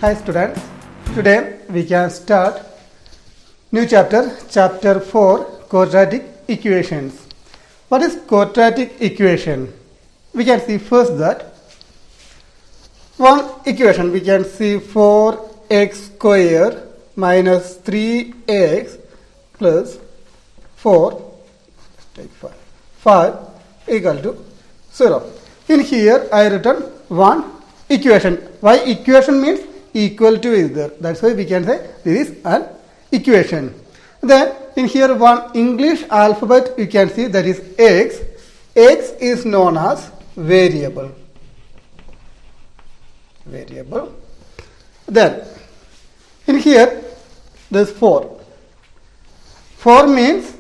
Hi students, today we can start new chapter, chapter 4, quadratic equations. What is quadratic equation? We can see first that one equation we can see 4x square minus 3x plus 4 take 5 equal to 0. In here I written one equation. Why equation means equal to is there. That's why we can say this is an equation. Then in here one English alphabet you can see that is x. X is known as variable. Then in here this 4. 4 means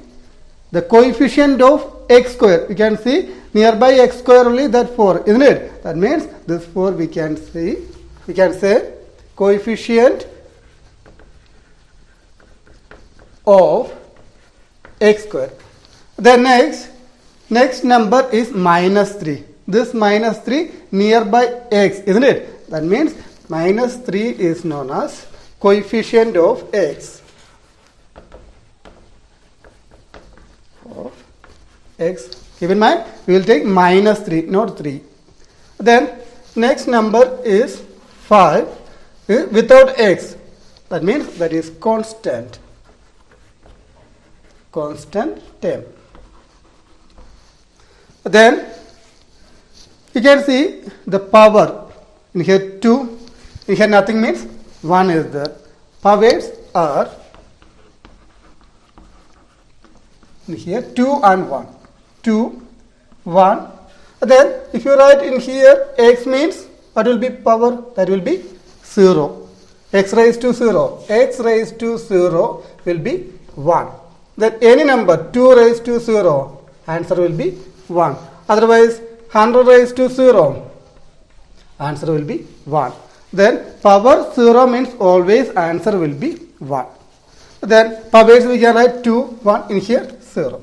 the coefficient of x square. You can see nearby x square only that 4, isn't it? That means this 4 we can say coefficient of x square. Then next number is minus 3. This minus 3 nearby x, isn't it? That means minus 3 is known as coefficient of x. Keep in mind, we will take minus 3, not 3. Then next number is 5 without x. That means that is constant term. Then you can see the power. In here 2, in here nothing means 1 is there. Powers are in here 2 and 1. 2, 1. Then if you write in here x means what will be power? That will be 0. X raised to 0. X raised to 0 will be 1. Then any number 2 raised to 0, answer will be 1. Otherwise 100 raised to 0, answer will be 1. Then power 0 means always answer will be 1. Then powers we can write 2, 1, in here 0.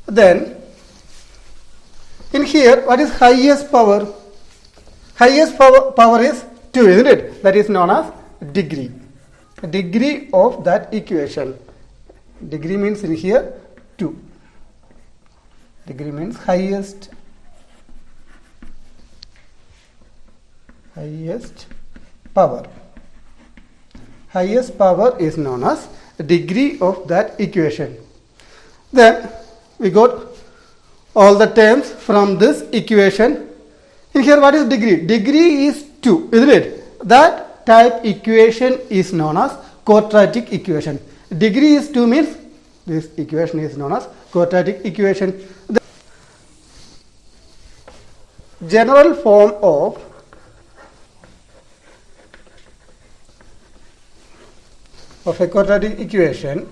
Then in here what is highest power? Highest power is 2, isn't it? That is known as degree. Degree of that equation. Degree means in here 2. Degree means highest power. Highest power is known as degree of that equation. Then we got all the terms from this equation. In here what is degree? Degree is 2, isn't it? That type equation is known as quadratic equation. Degree is 2 means this equation is known as quadratic equation. The general form of a quadratic equation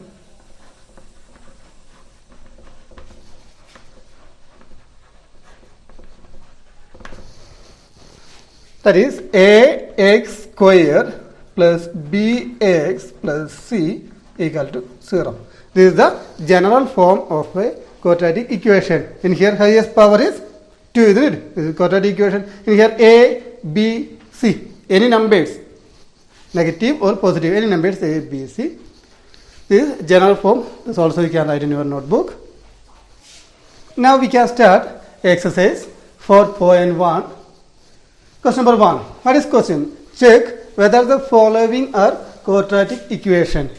that is ax square plus bx plus c equal to 0. This is the general form of a quadratic equation. In here highest power is 2, isn't it? This is quadratic equation. In here a, b, c, any numbers, negative or positive, any numbers a, b, c. This is general form. This also you can write in your notebook. Now we can start exercise 4.1. Question number 1. What is question? Check whether the following are quadratic equation.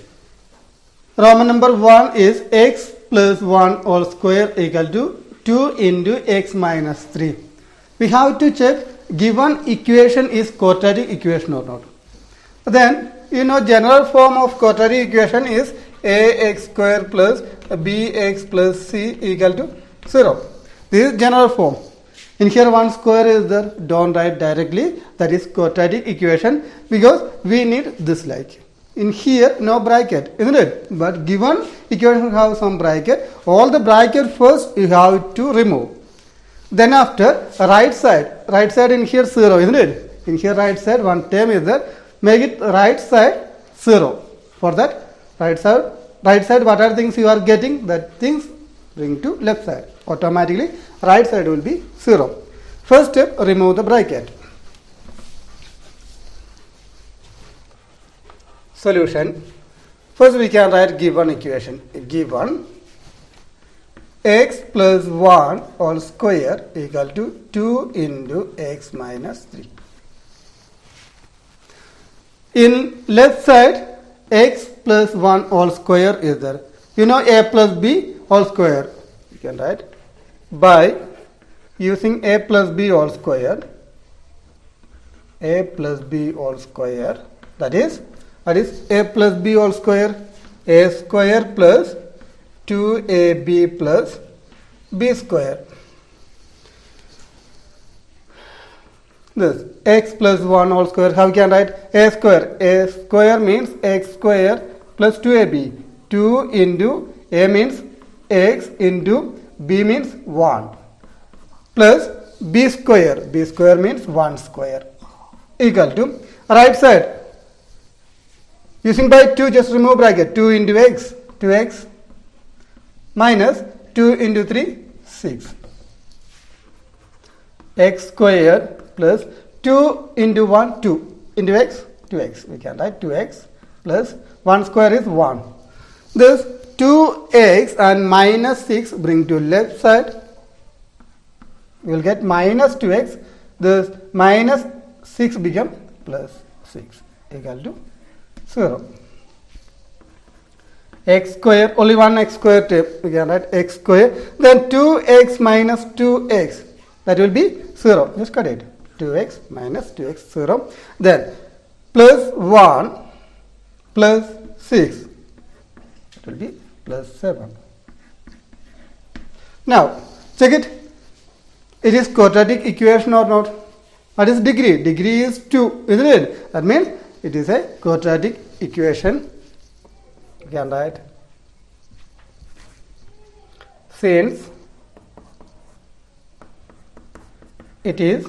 Roman number 1 is x plus 1 all square equal to 2 into x minus 3. We have to check given equation is quadratic equation or not. Then you know general form of quadratic equation is ax square plus bx plus c equal to 0. This is general form. In here one square is there, don't write directly, that is quadratic equation because we need this like. In here no bracket, isn't it? But given equation have some bracket, all the bracket first you have to remove. Then after right side in here 0, isn't it? In here right side one term is there, make it right side 0. For that right side what are things you are getting, that things bring to left side. Automatically right side will be 0. First step, remove the bracket. solution. First we can write given equation. Given x plus 1 whole square equal to 2 into x minus 3. In left side, x plus 1 whole square is there. You know a plus b whole square. You can write by using a plus b whole square. A plus b whole square. That is a plus b whole square. A square plus 2ab plus b square. This x plus 1 whole square, how we can write a square? A square means x square plus 2ab. 2 into a means x into b means 1 plus b square. B square means 1 square equal to right side. Using by 2, just remove bracket. 2 into x, 2x minus 2 into 3, 6. X square plus 2 into 1, 2 into x, 2x. We can write 2x plus 1 square is 1. This 2x and minus 6 bring to left side. We will get minus 2x. This minus 6 become plus 6 equal to 0. X square, only one x square tape. We can write x square. Then 2x minus 2x. That will be 0. Just cut it. 2x minus 2x 0. Then plus 1 plus 6. It will be plus 7. Now check it. It is quadratic equation or not? What is degree? Degree is 2, isn't it? That means it is a quadratic equation. You can write since it is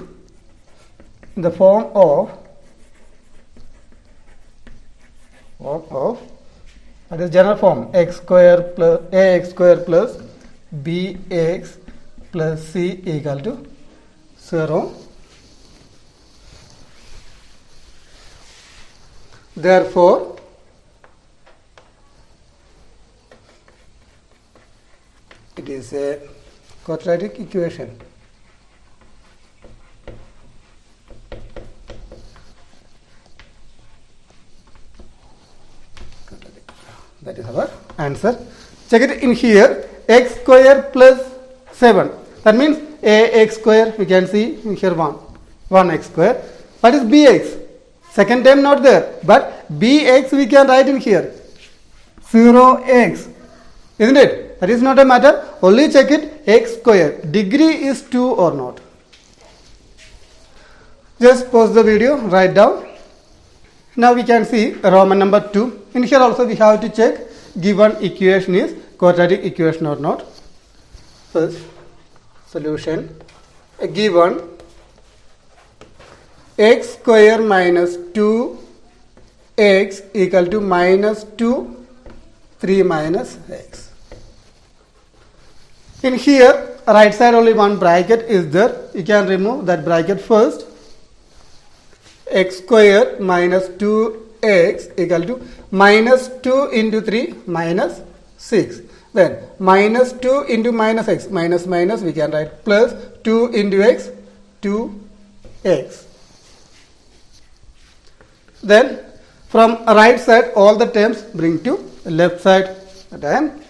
in the form of that is general form x square plus ax square plus bx plus c equal to 0. Therefore, it is a quadratic equation. That is our answer. Check it in here. X square plus 7. That means ax square. We can see in here 1 x square. What is bx? Second term not there, but bx we can write in here 0x, isn't it? That is not a matter. Only check it x square. Degree is 2 or not. Just pause the video, write down. Now we can see Roman number 2. In here also we have to check given equation is quadratic equation or not. First solution, given x square minus 2x equal to minus 2, 3 minus x. In here, right side only one bracket is there. You can remove that bracket first. X square minus 2x equal to minus 2 into 3 minus 6. Then minus 2 into minus x, minus minus we can write plus 2 into x, 2x. Then from right side all the terms bring to left side. Then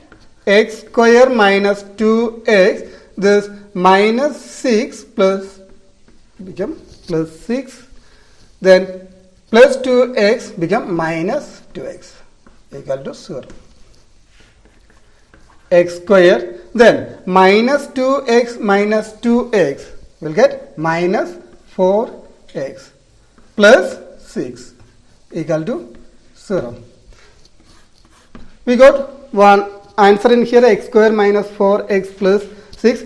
x square minus 2x, this minus 6 plus become plus 6. Then plus 2x become minus 2x equal to 0. X square, then minus 2x minus 2x will get minus 4x plus 6 equal to 0. We got one answer in here, x square minus 4x plus 6.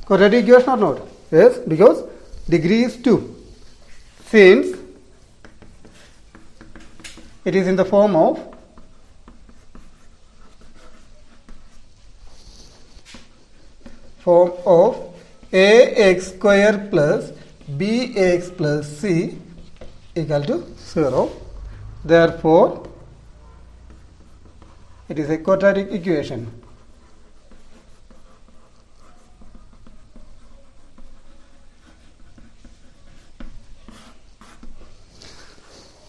Quadratic equation or not? Yes, because degree is 2. Since it is in the form of ax square plus bx plus c equal to 0. Therefore, It is a quadratic equation.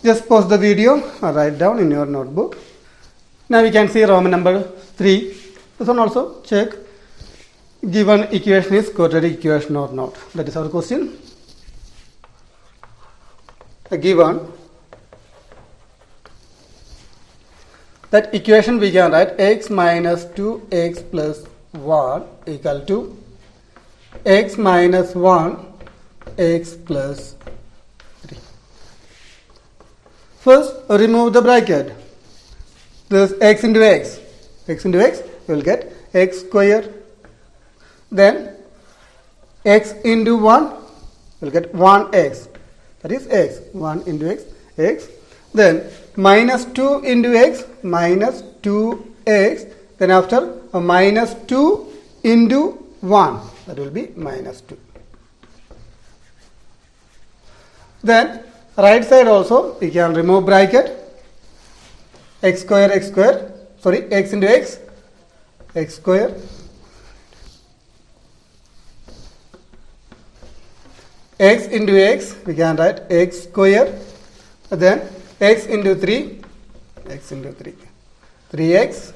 Just pause the video or write down in your notebook. Now we can see Roman number 3. This one also check given equation is quadratic equation or not. That is our question. Given that equation we can write x minus 2x plus 1 equal to x minus 1 x plus 3. First remove the bracket. This x into x. X into x, you will get x square. Then x into 1, you will get 1x. That is x. 1 into x, x. Then minus 2 into x, minus 2x. Then after minus 2 into 1, that will be minus 2. Then right side also we can remove bracket. X square, sorry, x into x, x square. X into x, we can write x square. Then x into 3, x into 3, 3x.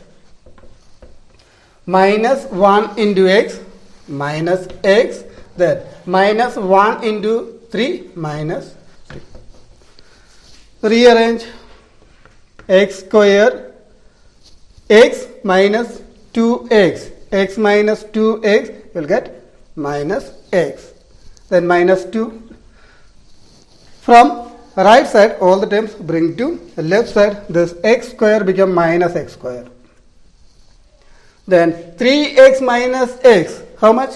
Minus 1 into x, minus x. Then minus 1 into 3, minus 3. Rearrange. X square, x minus 2x, x minus 2x, you will get minus x. Then minus 2. From right side, all the terms bring to the left side. This x square become minus x square. Then 3x minus x, how much?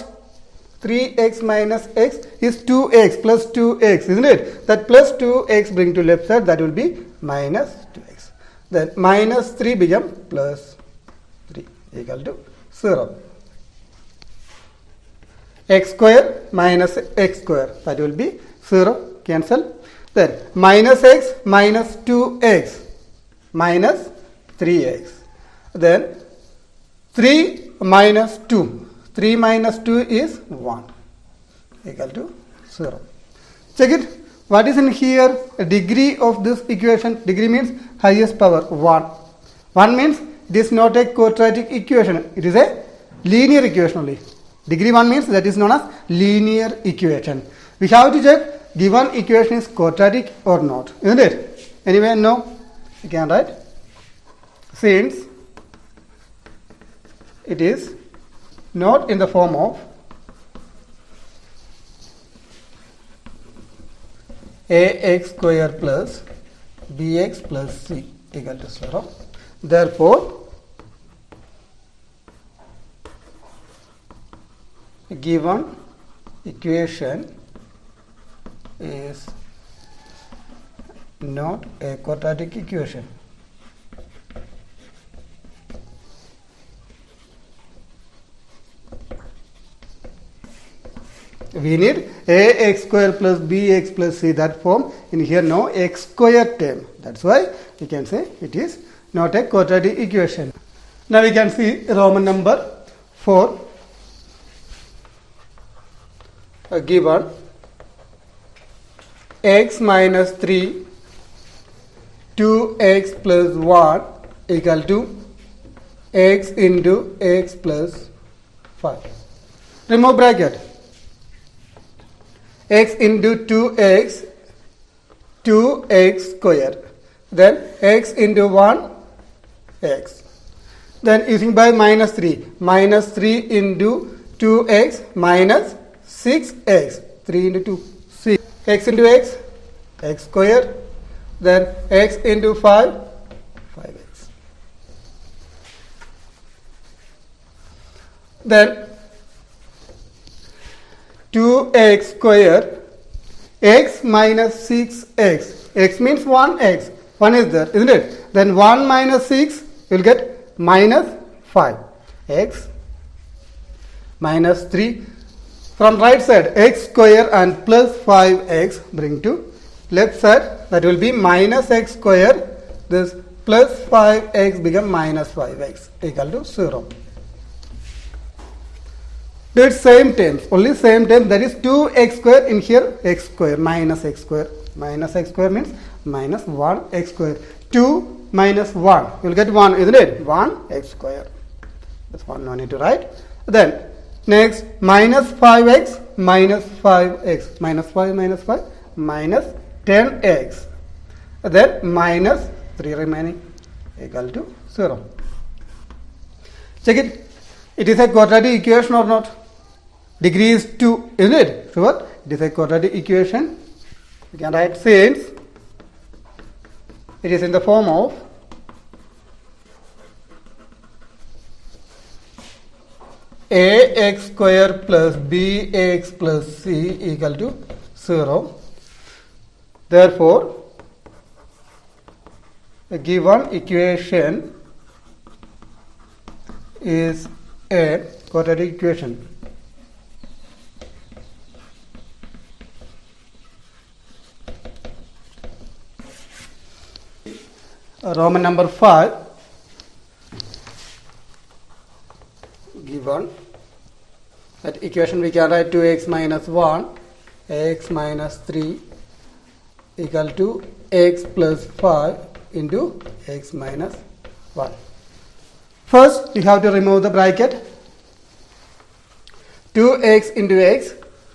3x minus x is 2x plus 2x, isn't it? That plus 2x bring to left side, that will be minus 2x. Then minus 3 become plus 3 equal to 0. X square minus x square, that will be 0, cancel. Then minus x minus 2x minus 3x. Then 3 minus 2. 3 minus 2 is 1 equal to 0. Check it. What is in here? A degree of this equation. Degree means highest power 1. 1 means it is not a quadratic equation. It is a linear equation only. Degree 1 means that is known as linear equation. We have to check given equation is quadratic or not. Isn't it? Anyway, no. You can write. Since it is not in the form of ax square plus bx plus c equal to 0. Therefore, given equation is not a quadratic equation. We need ax square plus bx plus c, that form. In here no x square term. That's why we can say it is not a quadratic equation. Now we can see Roman number 4. Given x minus 3 2x plus 1 equal to x into x plus 5. Remove bracket. X into 2x, 2x square. Then x into 1, x. Then using by minus 3. Minus 3 into 2x minus 6x. 3 into 2, 6. X into x, x square. Then x into 5, 5x. Then 2x square, x minus 6x. X means 1x. 1 is there, isn't it? Then 1 minus 6, you will get minus 5. X minus 3. From right side, x square and plus 5x bring to left side. That will be minus x square. This plus 5x become minus 5x equal to 0. Do it same terms, only same terms, that is 2x square, in here x square, minus x square. Minus x square means minus 1x square. 2 minus 1, you will get 1, isn't it? 1x square. That's one, no need to write. Then next, minus 5x minus 5x. Minus 5 minus 5 minus 10x. Then minus 3 remaining equal to 0. Check it. It is a quadratic equation or not? Degree is 2, isn't it? So what? It is a quadratic equation. We can write since it is in the form of ax square plus bx plus c equal to 0. Therefore, the given equation is a quadratic equation. Roman number 5, given that equation we can write 2x minus 1 x minus 3 equal to x plus 5 into x minus 1. First, you have to remove the bracket. 2x into x,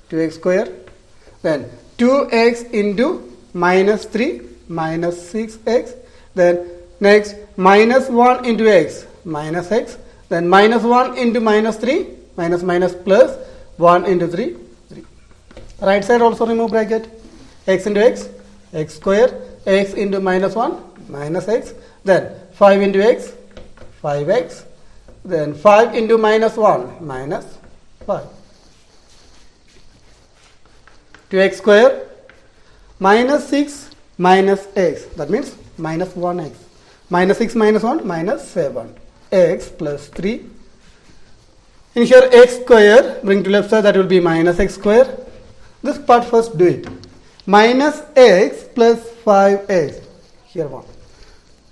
2x square. Then 2x into minus 3, minus 6x. Then next, minus 1 into x, minus x. Then minus 1 into minus 3, minus minus plus 1 into 3, 3. Right side also remove bracket. X into x, x square. X into minus 1, minus x. Then 5 into x, 5x. Then 5 into minus 1, minus 5. 2x square minus 6 minus x. That means minus 1x. Minus 6 minus 1, minus 7. X plus 3. In here x square, bring to left side, that will be minus x square. This part first do it. Minus x plus 5x. Here 1.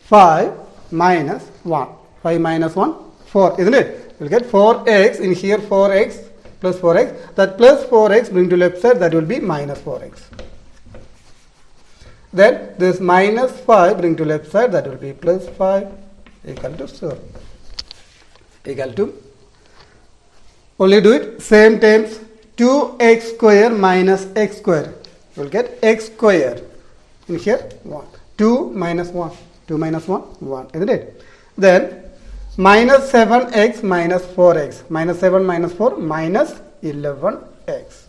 5 minus 1. 5 minus 1, 4, isn't it? You will get 4x, in here 4x plus 4x. That plus 4x bring to left side, that will be minus 4x. Then this minus 5 bring to left side, that will be plus 5 equal to 0. Equal to, only do it same terms, 2x square minus x square. You will get x square. In here 1. 2 minus 1. 2 minus 1, 1, isn't it? Then minus 7x minus 4x. Minus 7 minus 4, minus 11x.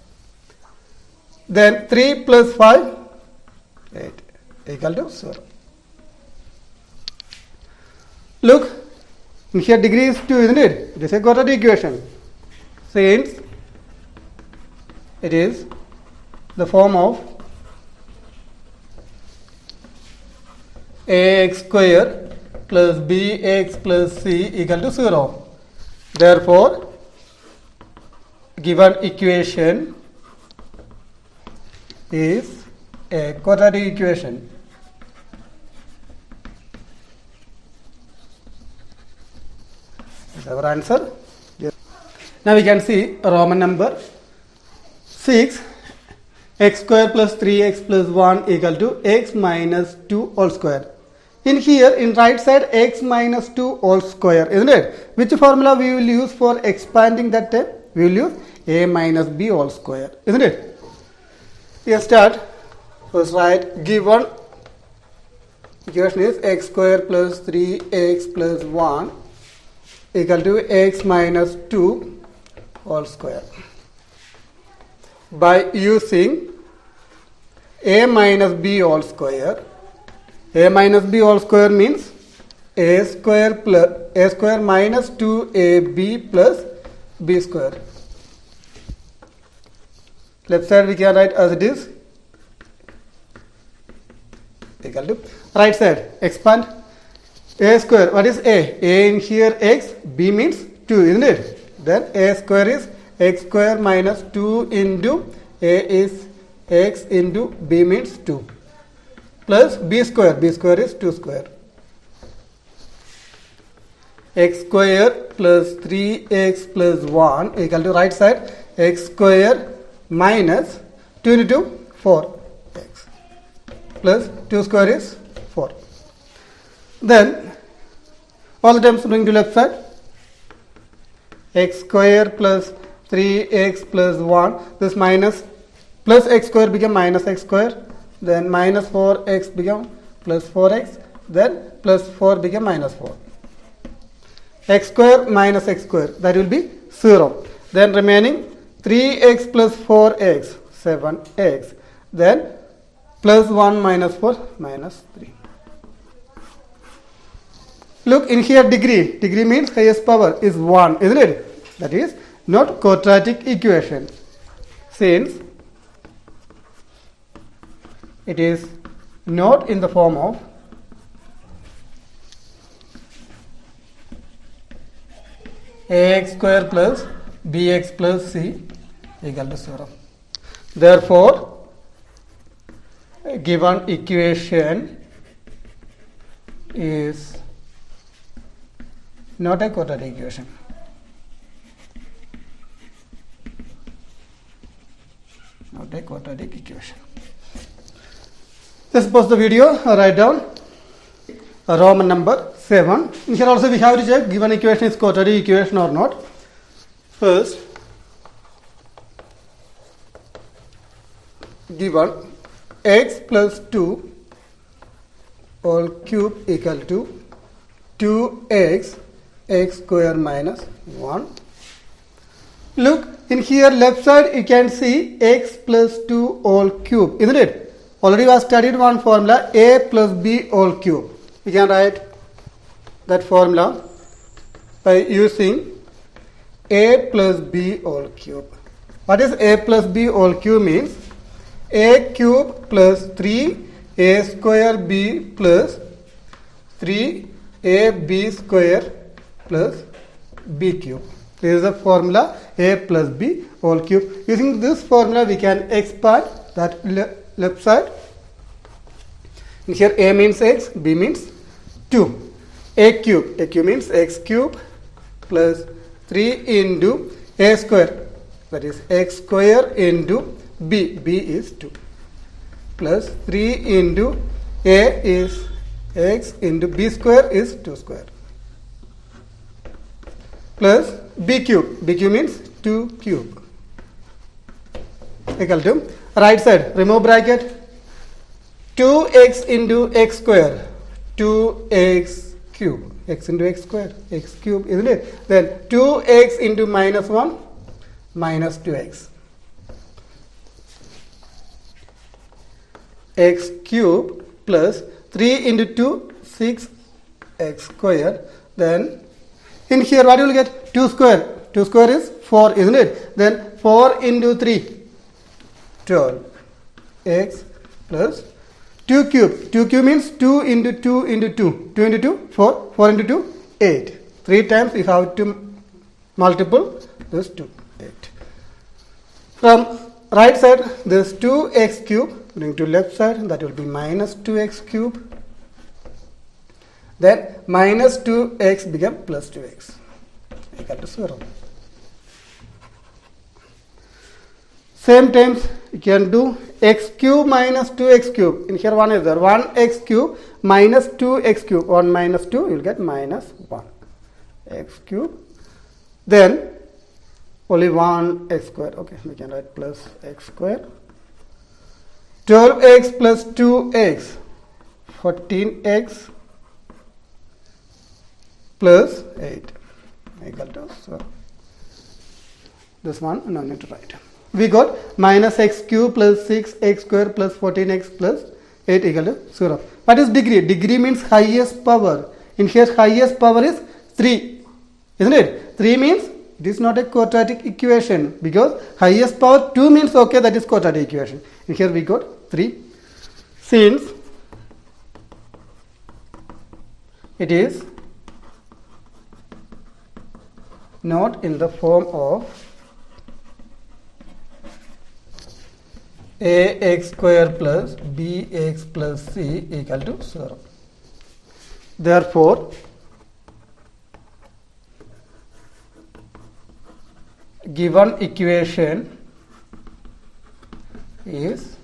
Then 3 plus 5, 8 equal to 0. Look, in here degree is 2, isn't it? It is a quadratic equation. Since it is the form of ax square plus bx plus c equal to 0. Therefore, given equation is a quadratic equation. Is our answer? Yes. Now we can see Roman number 6, x square plus 3x plus 1 equal to x minus 2 whole square. In here, in right side, x minus 2 whole square, isn't it? Which formula we will use for expanding that term? We will use a minus b whole square, isn't it? Let's start. First write, given equation is x square plus 3x plus 1 equal to x minus 2 whole square. By using a minus b whole square, a minus b whole square means a square minus 2ab plus b square. Left side we can write as it is equal to right side. Expand a square. What is a? A in here x, b means 2, isn't it? Then a square is x square minus 2 into a is x into b means 2 plus b square is 2 square. x square plus 3x plus 1 equal to right side x square minus 2 into 4x plus 2 square is 4. Then all the terms bring to left side. X square plus 3x plus 1. This minus plus x square become minus x square. Then minus 4x become plus 4x. Then plus 4 become minus 4. X square minus x square, that will be 0. Then remaining 3x plus 4x, 7x. Then plus 1 minus 4 minus 3. Look in here, degree. Degree means highest power is 1, isn't it? That is not quadratic equation. Since it is not in the form of ax square plus bx plus c equal to 0. Therefore, a given equation is not a quadratic equation. Not a quadratic equation. Let's pause the video, write down Roman number 7. In here also we have to check given equation is quadratic equation or not. First, given x plus 2 all cube equal to 2x x square minus 1. Look in here left side you can see x plus 2 all cube, isn't it? Already we have studied one formula, a plus b all cube. We can write that formula by using a plus b all cube. What is a plus b all cube means? A cube plus 3a square b plus 3ab square plus b cube. This is the formula a plus b all cube. Using this formula we can expand that left side. And here a means x, b means 2. A cube means x cube plus 3 into a square, that is x square into b is 2, plus 3 into a is x into b square is 2 square, plus b cube means 2 cube equal to right side, remove bracket, 2x into x square, 2x cube, x into x square, x cube, isn't it? Then 2x into minus 1, minus 2x. X cube plus 3 into 2, 6x square. Then in here what you will get? 2 square. 2 square is 4, isn't it? Then 4 into 3, 12. X plus 2 cube. 2 cube means 2 into 2 into 2. 2 into 2, 4. 4 into 2, 8. 3 times you have to multiple this 2, 8. From right side, this 2x cube. Bring to left side, that will be minus 2x cube. Then minus 2x become plus 2x equal to 0. Same times you can do x cube minus 2x cube. In here 1 is there. 1x cube minus 2x cube. 1 minus 2 you will get minus 1 x cube. Then only 1 x square. Okay, we can write plus x square. 12x plus 2x, 14x plus 8 equal to 0. This one no need to write. We got minus x cube plus 6x square plus 14x plus 8 equal to 0. What is degree? Degree means highest power. In here highest power is 3, isn't it? 3 means it is not a quadratic equation because highest power 2 means okay, that is quadratic equation. And here we got 3. Since it is not in the form of ax square plus bx plus c equal to 0. Therefore, given equation is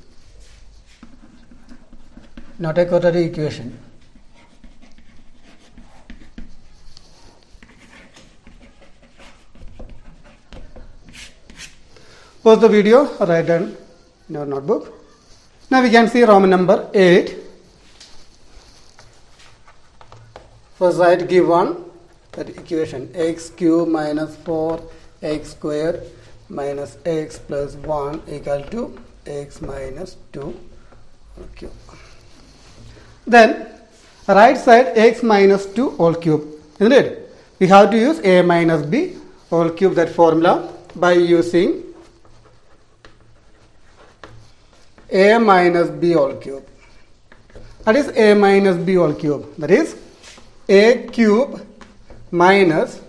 not a quadratic equation. Pause the video, write down in your notebook. Now we can see Roman number 8. First write given that equation x cube minus 4x square minus x plus 1 equal to x minus 2 cube. Then right side x minus 2 whole cube, isn't it? We have to use a minus b whole cube, that formula, by using a minus b whole cube. That is a minus b whole cube. That is a cube minus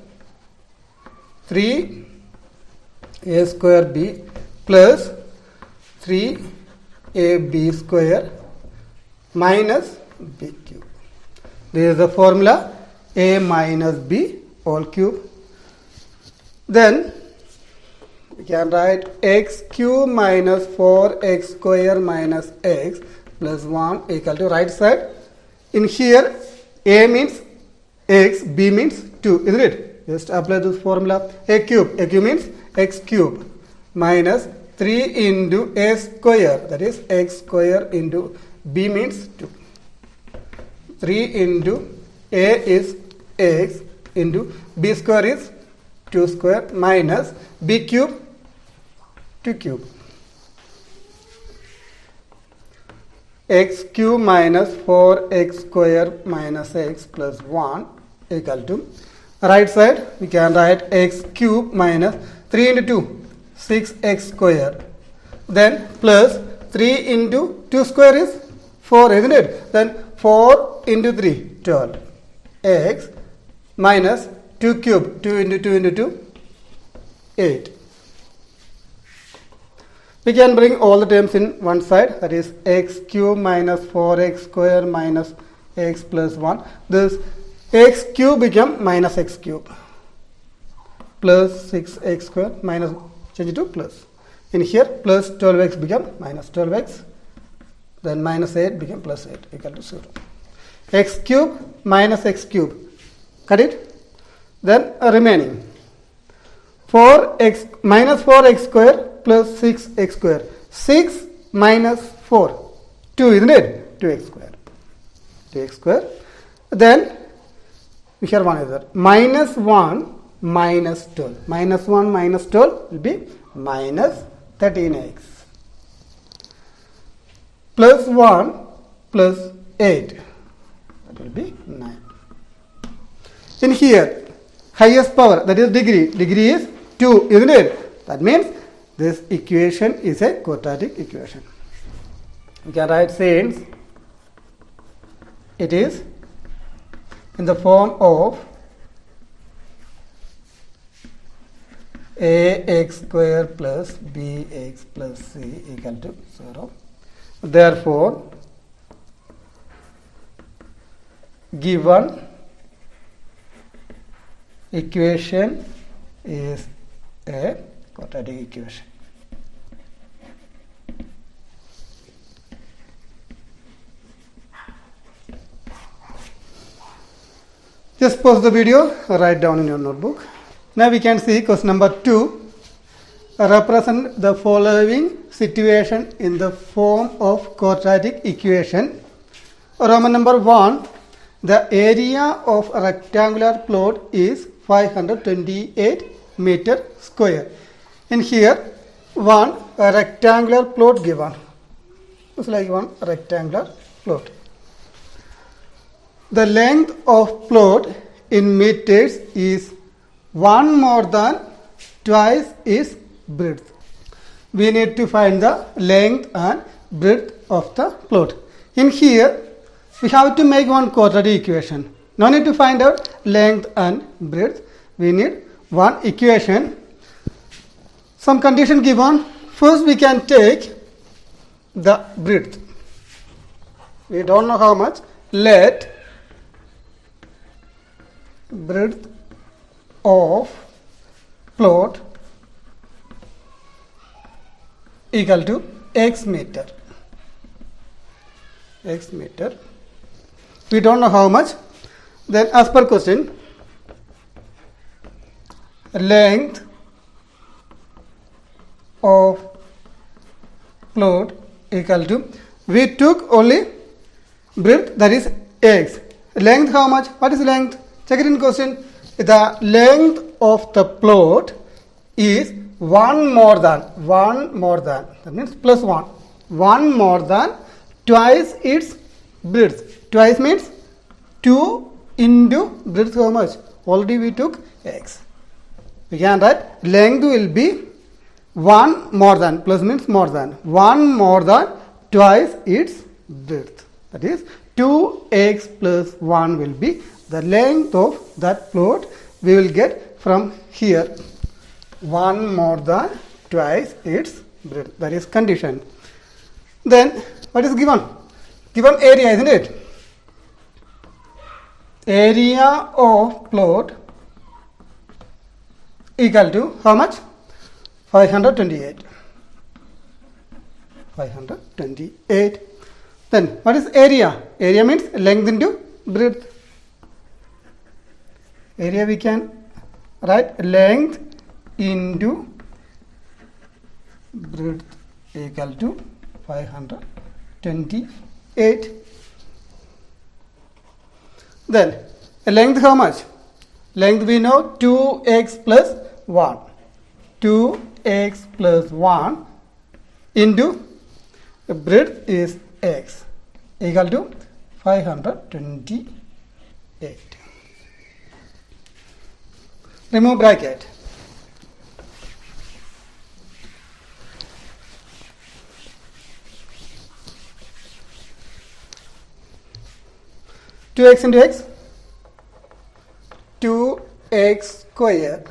3a square b plus 3ab square minus b cube. This is the formula, a minus b whole cube. Then we can write x cube minus 4x square minus x plus 1 equal to right side. In here, a means x, b means 2, isn't it? Just apply this formula. A cube means x cube minus 3 into a square, that is x square into b means 2. 3 into a is x into b square is 2 square minus b cube 2 cube. X cube minus 4x square minus x plus 1 equal to right side we can write x cube minus 3 into 2 6x square, then plus 3 into 2 square is 4, isn't it? Then 4 into 3 12 x minus 2 cube 2 into 2 into 2 8. We can bring all the terms in one side, that is x cube minus 4x square minus x plus 1. This x cube become minus x cube plus 6x square minus, change it to plus. In here plus 12x become minus 12x, then minus 8 become plus 8 equal to 0. X cube minus x cube, cut it. Then remaining 4x minus 4x square plus 6x square. 6 minus 4, 2, isn't it? 2x square. 2x square. Then here one is there. Minus 1 minus 12. Minus 1 minus 12 will be minus 13x. Plus 1 plus 8. That will be 9. In here, highest power, that is degree. Degree is 2, isn't it? That means this equation is a quadratic equation. We can write since it is in the form of ax square plus bx plus c equal to 0. Therefore, given equation is a quadratic equation. Just pause the video, write down in your notebook. Now we can see question number 2. Represent the following situation in the form of quadratic equation. Roman number 1. The area of a rectangular plot is 528 meter square. In here, a rectangular plot given. It's like one rectangular plot. The length of plot in meters is 1 more than twice its breadth. We need to find the length and breadth of the plot. In here, we have to make one quadratic equation. No need to find out length and breadth. We need one equation. Some condition given. First, we can take the breadth. We don't know how much. Let breadth of plot equal to x meter. X meter. We don't know how much. Then as per question, length of plot equal to, we took only breadth, that is x. Length how much? What is length? Check it in question. The length of the plot is one more than, that means plus 1 more than twice its breadth. Twice means 2 into breadth how much? Already we took x. We can write length will be 1 more than, plus means more than, 1 more than twice its breadth. That is 2x plus 1 will be the length of that plot. We will get from here 1 more than twice its breadth. That is condition. Then what is given? Given area, isn't it? Area of plot equal to how much? 528. 528. Then what is area? Area means length into breadth. Area we can write length into breadth equal to 528. Then length how much? Length we know 2x plus 1. 2x plus 1 into breadth is x equal to 528. Remove bracket. Two x into x, 2x square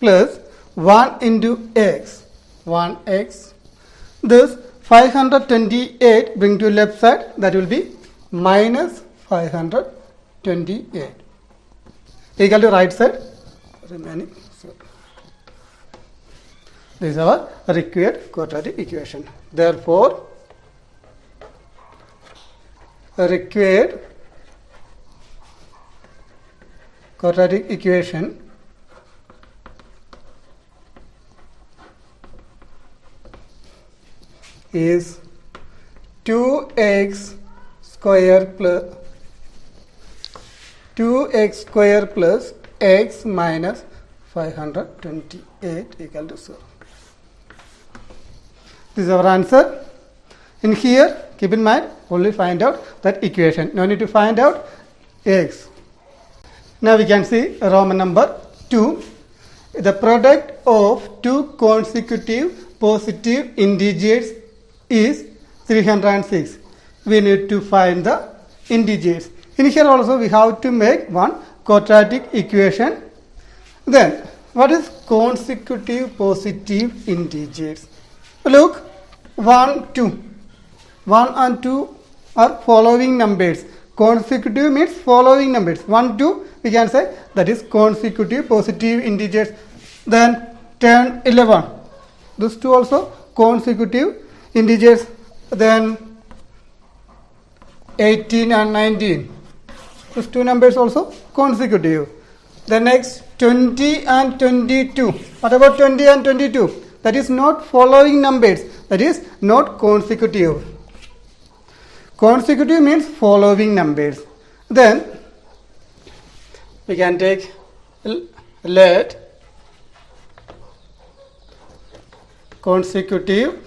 plus 1 into x, 1x. This 528 bring to left side, that will be minus 528 equal to right side remaining. So this is our required quadratic equation. Therefore, required quadratic equation is 2x square plus x minus 528 equal to 0. This is our answer. In here, keep in mind, only find out that equation. No need to find out x. Now we can see Roman number 2. The product of two consecutive positive integers is 306. We need to find the integers. In here also we have to make one quadratic equation. Then what is consecutive positive integers? Look, 1, 2. 1 and 2 are following numbers. Consecutive means following numbers. 1, 2 we can say that is consecutive positive integers. Then 10, 11. These two also consecutive integers. Then 18 and 19. These two numbers also consecutive. The next 20 and 22. What about 20 and 22? That is not following numbers. That is not consecutive. Consecutive means following numbers. Then we can take let consecutive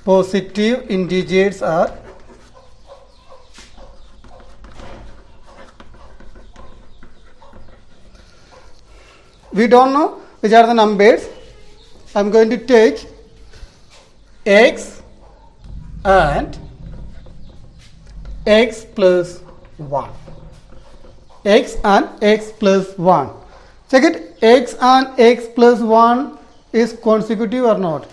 positive integers are we don't know which are the numbers. I am going to take x and x plus 1. X and x plus 1. Check it. X and x plus 1 is consecutive or not?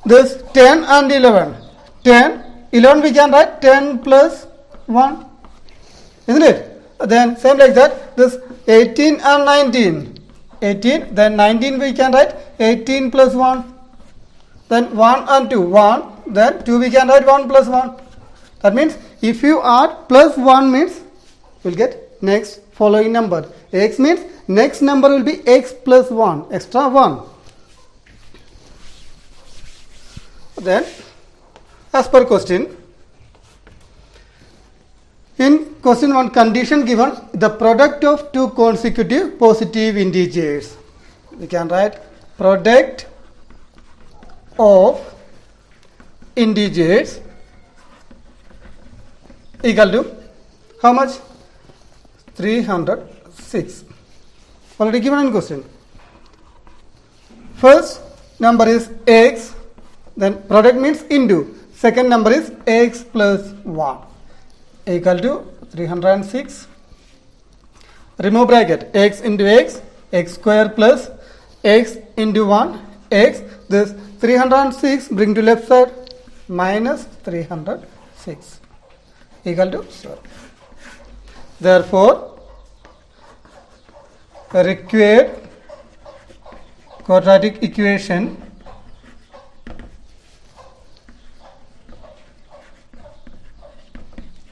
This 10 and 11. 10, 11 we can write 10 plus 1. Isn't it? Then same like that. This 18 and 19. 18, then 19 we can write 18 plus 1. then 1 and 2, 1, then 2 we can write 1 plus 1. That means if you add plus 1 means you will get next following number. X means next number will be x plus 1, extra 1. Then as per question, in question 1, condition given the product of two consecutive positive integers. We can write product of integers equal to how much? 306. Already given in question. First number is x, then product means into. Second number is x plus 1 equal to 306. Remove bracket, x into x, x square plus x into 1, x. This 306 bring to left side, minus 306 equal to 0. Therefore, the required quadratic equation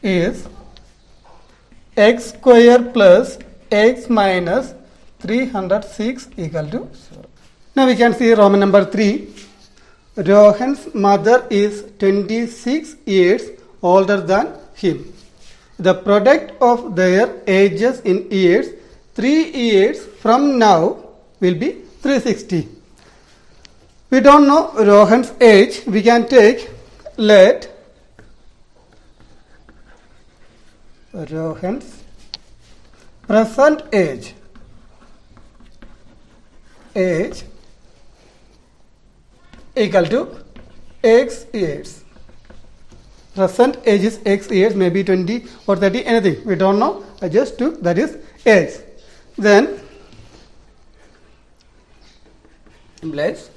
is x square plus x minus 306 equal to 0. Now we can see Roman number 3. Rohan's mother is 26 years older than him. The product of their ages in years, 3 years from now will be 360. We don't know Rohan's age. We can take let Rohan's present age equal to x years. Present age is x years, maybe 20 or 30, anything. We don't know. I just took that is x. Then let's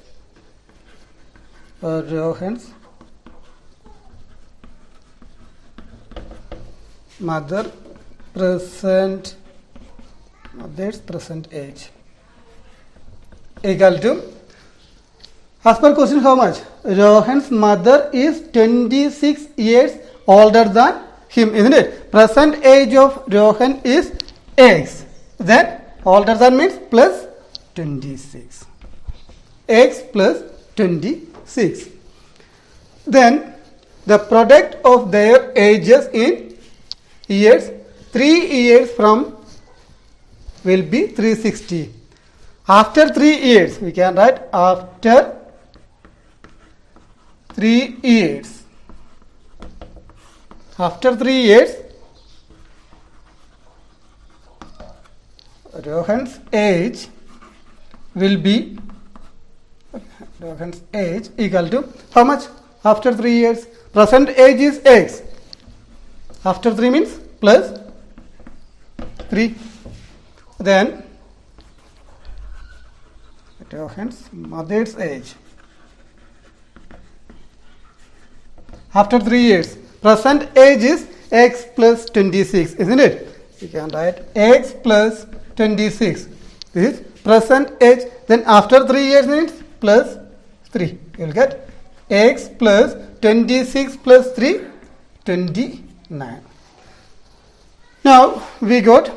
Rohan's mother's present age equal to, as per question, how much? Rohan's mother is 26 years older than him, isn't it? Present age of Rohan is x. Then older than means plus 26. X plus 26. Then the product of their ages in years, 3 years from will be 360. After 3 years, we can write after 3 years. After 3 years, Rohan's age will be equal to how much? After 3 years, present age is x. After 3 means plus 3. Then Rohan's mother's age. After 3 years, present age is x plus 26, isn't it? You can write x plus 26. This is present age. Then after 3 years means plus 3. You will get x plus 26 plus 3, 29. Now we got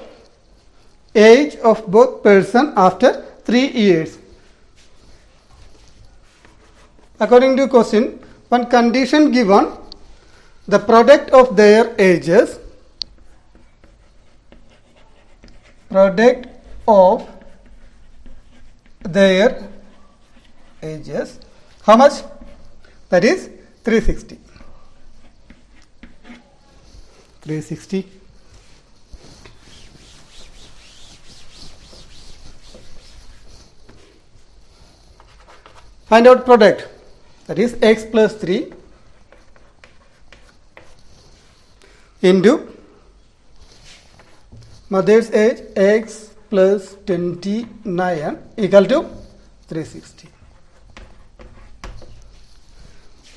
age of both person after 3 years. According to question, one condition given, the product of their ages, how much? That is 360. 360. Find out product, that is x plus 3 into mother's age x plus 29 equal to 360.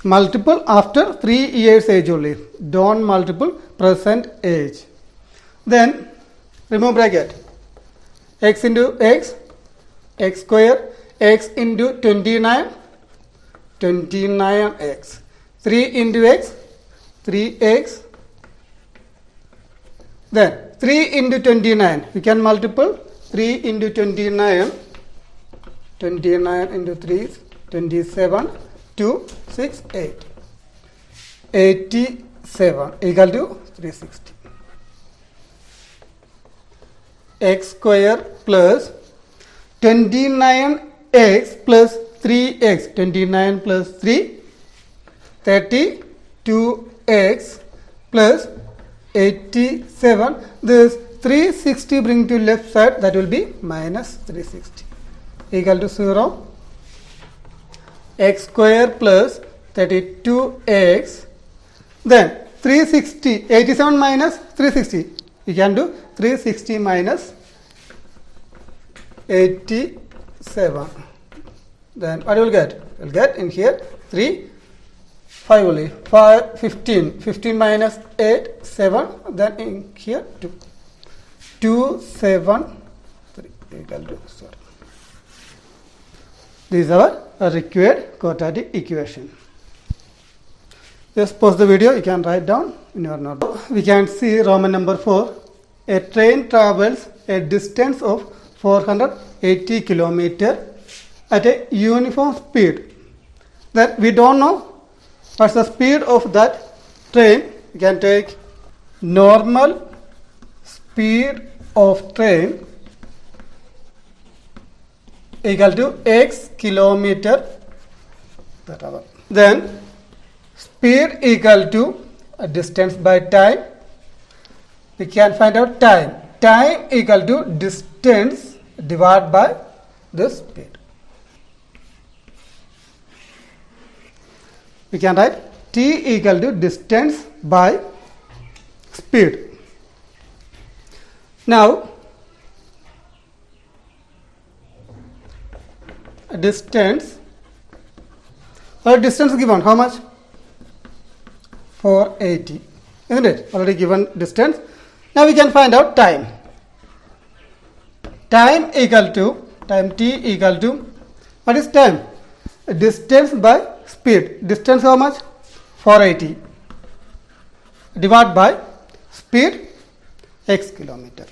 Multiple after 3 years age only. Don't multiple present age. Then remove bracket. X into x, x square, x into 29 29x. 3 into x, 3x. Then 3 into 29. We can multiple 3 into 29. 29 into 3 is 27. 2, 6, 8. 87 equal to 360. X square plus 29x plus 3x. 29 plus 3, 32x plus 87. This 360 bring to left side, that will be minus 360 equal to 0. X square plus 32x. Then 360, 87 minus 360. We can do 360 minus 87. Then what you will get? You will get in here 3, 5 only. 5, 15. 15 minus 8, 7. Then in here 2. 2, 7, 3 equal to 0. This is our required quadratic equation. Just pause the video, you can write down in your notebook. We can see Roman number 4. A train travels a distance of 480 km at a uniform speed. Then we don't know what's the speed of that train. We can take normal speed of train equal to x kilometer per hour. Then speed equal to a distance by time. We can find out time. Time equal to distance divided by the speed. We can write t equal to distance by speed. Now, distance. Our distance given how much? 480, isn't it? Already given distance. Now we can find out time. Time equal to, time t equal to, what is time? Distance by speed. Distance how much? 480. Divided by speed, x kilometer.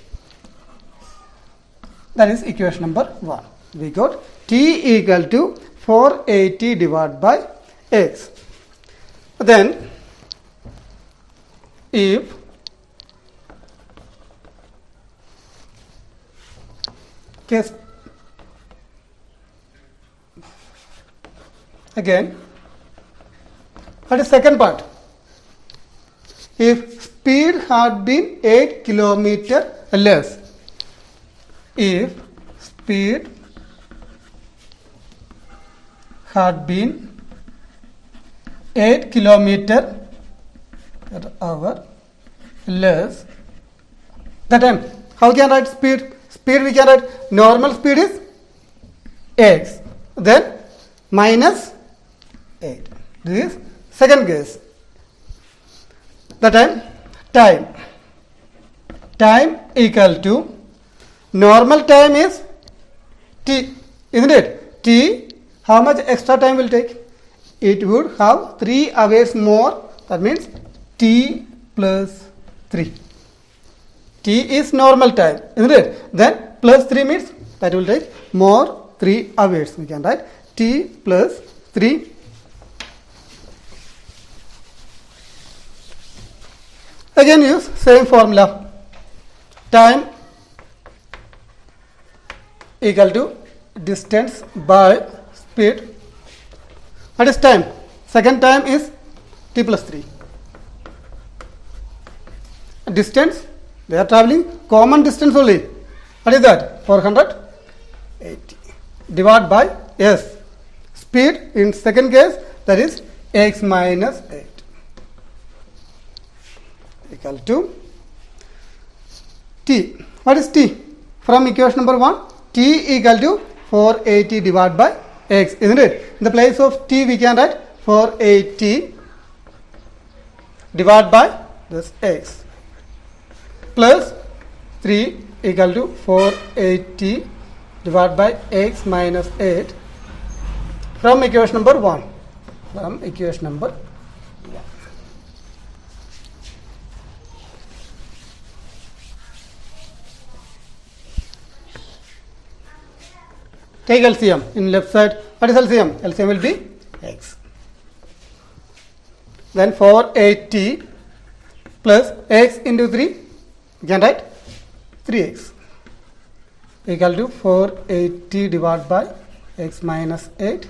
That is equation number 1. We got t equal to 480 divided by x. Then if case again, what is second part? If speed had been 8 km less, if speed had been 8 km per hour less, that time how can I write speed? Speed we can write normal speed is x, then minus 8. This is second case. The time equal to normal time is t, isn't it? T, how much extra time will take? It would have 3 hours more. That means t plus 3. T is normal time, isn't it? Then plus 3 means that will take more 3 hours. We can write t plus 3. Again use same formula. Time equal to distance by speed. What is time? Second time is t plus 3. Distance, they are traveling common distance only. What is that? 480 divided by s. Speed in second case, that is x minus 8 equal to t. What is t? From equation number 1, t equal to 480 divided by x, isn't it? In the place of t we can write 480 divided by this x plus 3 equal to 480 divided by x minus 8 from equation number 1. from equation number 1. Take LCM. In left side, what is LCM? LCM will be x. Then 480 plus x into 3, you can write 3x equal to 480 divided by x minus 8.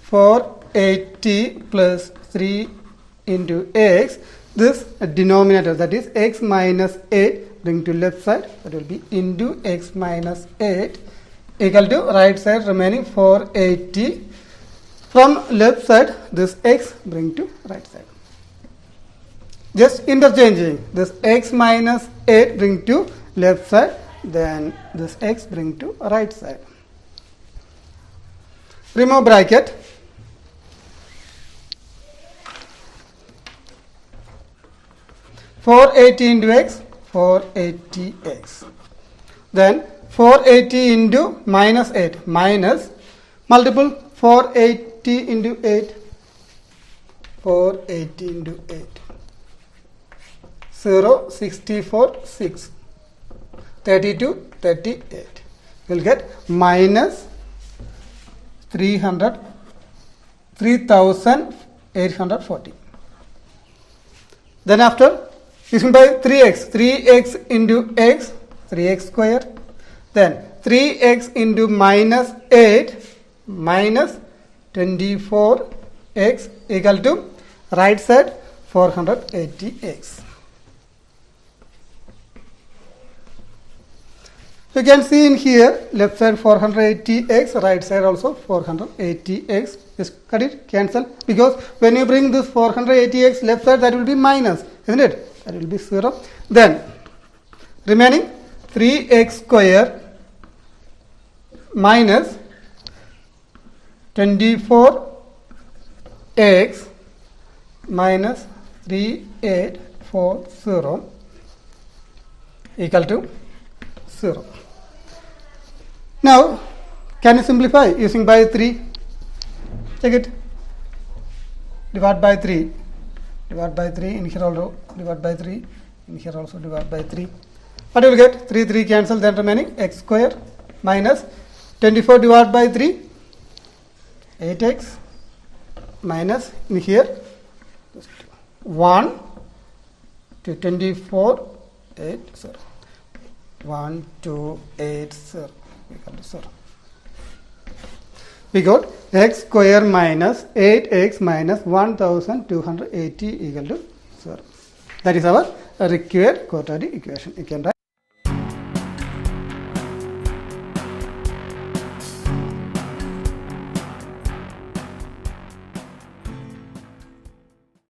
480 plus 3 into x, this denominator, that is x minus 8, bring to left side, that will be into x minus 8 equal to right side remaining 480. From left side, this x bring to right side. Just interchanging, this x minus 8 bring to left side, then this x bring to right side. Remove bracket. (480) into x, 480x. Then 480 into minus 8, minus multiple 480 into 8, 480 into 8, 0, 64, 6, 32, 38. You will get minus 3,840. Then after, using by 3x, 3x into x, 3x square. Then 3x into minus 8 minus 24x equal to right side 480x. You can see in here left side 480x, right side also 480x. Just cut it, cancel, because when you bring this 480x left side, that will be minus, isn't it? That will be 0. Then remaining 3x square minus 24x minus 3840 equal to 0. Now, can you simplify using by 3? Check it. Divide by 3. Divide by 3 in here also. Divide by 3 in here also. Divide by 3. What you will get? 3, 3 cancel. Then remaining x square minus 24 divided by 3. 8x minus in here 1 to 24 8 0. 1 2 8 0 equal to 0. We got x square minus 8x minus 1280 equal to 0. That is our required quadratic equation. You can write